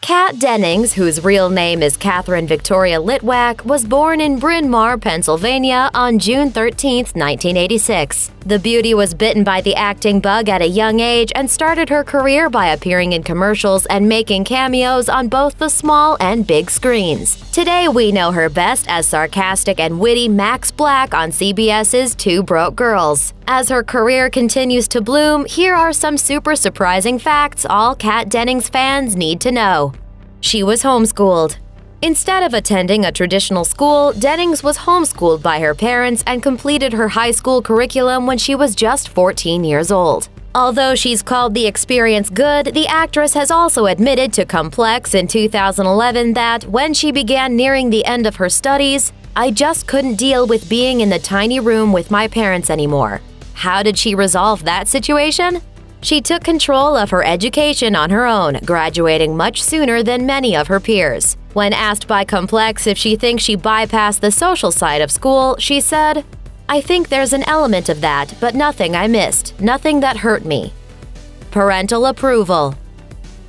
Kat Dennings, whose real name is Katherine Victoria Litwack, was born in Bryn Mawr, Pennsylvania on June 13, 1986. The beauty was bitten by the acting bug at a young age and started her career by appearing in commercials and making cameos on both the small and big screens. Today, we know her best as sarcastic and witty Max Black on CBS's Two Broke Girls. As her career continues to bloom, here are some super surprising facts all Kat Dennings fans need to know. She was homeschooled. Instead of attending a traditional school, Dennings was homeschooled by her parents and completed her high school curriculum when she was just 14 years old. Although she's called the experience good, the actress has also admitted to Complex in 2011 that when she began nearing the end of her studies, "I just couldn't deal with being in the tiny room with my parents anymore." How did she resolve that situation? She took control of her education on her own, graduating much sooner than many of her peers. When asked by Complex if she thinks she bypassed the social side of school, she said, "I think there's an element of that, but nothing I missed, nothing that hurt me." Parental approval.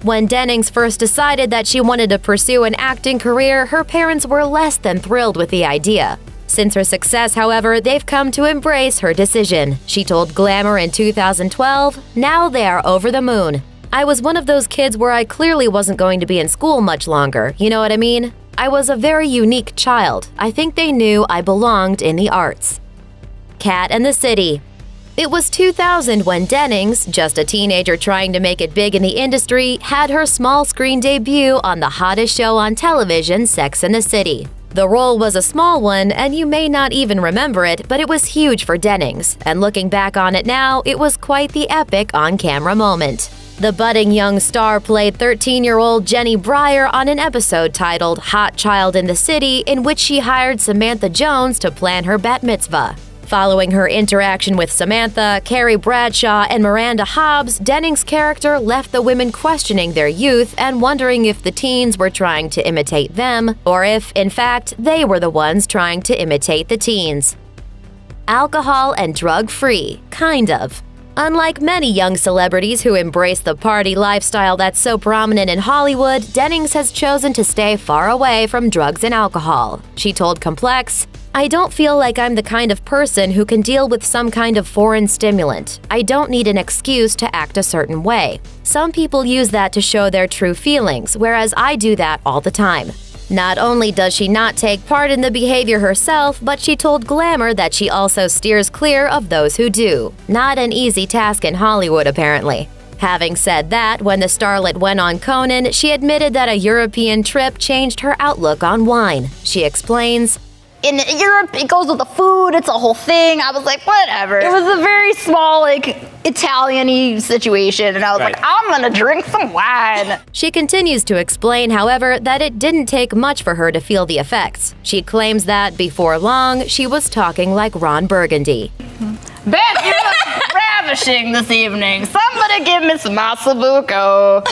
When Dennings first decided that she wanted to pursue an acting career, her parents were less than thrilled with the idea. Since her success, however, they've come to embrace her decision. She told Glamour in 2012, "Now they are over the moon. I was one of those kids where I clearly wasn't going to be in school much longer, you know what I mean? I was a very unique child. I think they knew I belonged in the arts." Kat and the City. It was 2000 when Dennings, just a teenager trying to make it big in the industry, had her small screen debut on the hottest show on television, Sex and the City. The role was a small one, and you may not even remember it, but it was huge for Dennings, and looking back on it now, it was quite the epic on-camera moment. The budding young star played 13-year-old Jenny Breyer on an episode titled Hot Child in the City, in which she hired Samantha Jones to plan her bat mitzvah. Following her interaction with Samantha, Carrie Bradshaw, and Miranda Hobbs, Dennings' character left the women questioning their youth and wondering if the teens were trying to imitate them, or if, in fact, they were the ones trying to imitate the teens. Alcohol and drug-free, kind of. Unlike many young celebrities who embrace the party lifestyle that's so prominent in Hollywood, Dennings has chosen to stay far away from drugs and alcohol. She told Complex, "I don't feel like I'm the kind of person who can deal with some kind of foreign stimulant. I don't need an excuse to act a certain way. Some people use that to show their true feelings, whereas I do that all the time." Not only does she not take part in the behavior herself, but she told Glamour that she also steers clear of those who do. Not an easy task in Hollywood, apparently. Having said that, when the starlet went on Conan, she admitted that a European trip changed her outlook on wine. She explains, "In Europe, it goes with the food, it's a whole thing." I was like, whatever. It was a very small, Italian-y situation, and I was like, I'm gonna drink some wine. She continues to explain, however, that it didn't take much for her to feel the effects. She claims that, before long, she was talking like Ron Burgundy. "Beth, you look ravishing this evening. Somebody give me some massabuco."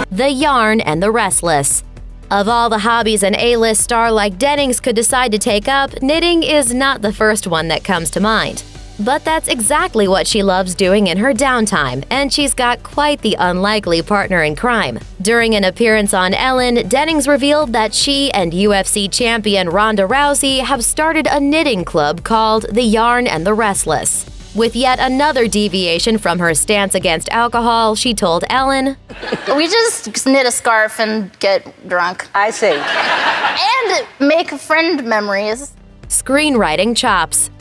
The Yarn and the Restless. Of all the hobbies an A-list star like Dennings could decide to take up, knitting is not the first one that comes to mind. But that's exactly what she loves doing in her downtime, and she's got quite the unlikely partner in crime. During an appearance on Ellen, Dennings revealed that she and UFC champion Ronda Rousey have started a knitting club called The Yarn and the Restless. With yet another deviation from her stance against alcohol, she told Ellen, "We just knit a scarf and get drunk. I see. And make friend memories." Screenwriting chops.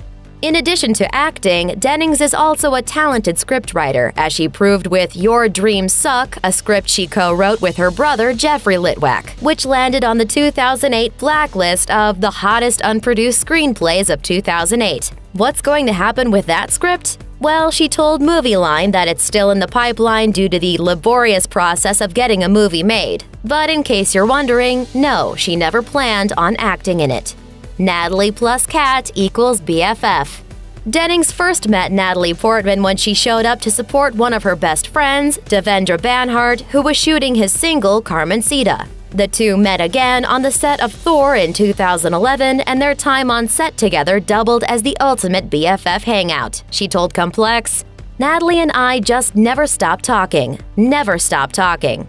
In addition to acting, Dennings is also a talented scriptwriter, as she proved with Your Dreams Suck, a script she co-wrote with her brother Jeffrey Litwack, which landed on the 2008 blacklist of the hottest unproduced screenplays of 2008. What's going to happen with that script? Well, she told Movie Line that it's still in the pipeline due to the laborious process of getting a movie made. But in case you're wondering, no, she never planned on acting in it. Natalie plus Kat equals BFF. Dennings first met Natalie Portman when she showed up to support one of her best friends, Devendra Banhart, who was shooting his single Carmencita. The two met again on the set of Thor in 2011, and their time on set together doubled as the ultimate BFF hangout. She told Complex, "Natalie and I just never stopped talking. Never stopped talking."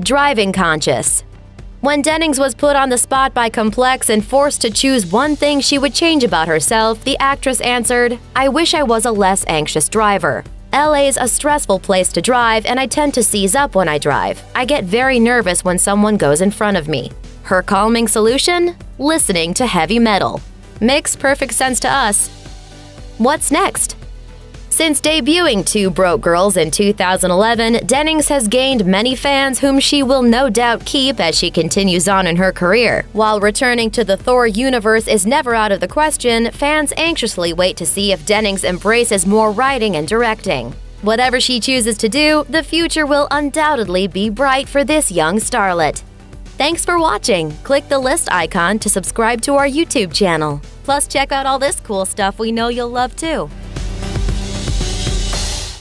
Driving conscious. When Dennings was put on the spot by Complex and forced to choose one thing she would change about herself, the actress answered, "I wish I was a less anxious driver. LA's a stressful place to drive, and I tend to seize up when I drive. I get very nervous when someone goes in front of me." Her calming solution? Listening to heavy metal. Makes perfect sense to us. What's next? Since debuting Two Broke Girls in 2011, Dennings has gained many fans whom she will no doubt keep as she continues on in her career. While returning to the Thor universe is never out of the question, fans anxiously wait to see if Dennings embraces more writing and directing. Whatever she chooses to do, the future will undoubtedly be bright for this young starlet. Thanks for watching. Click the list icon to subscribe to our YouTube channel. Plus, check out all this cool stuff we know you'll love too.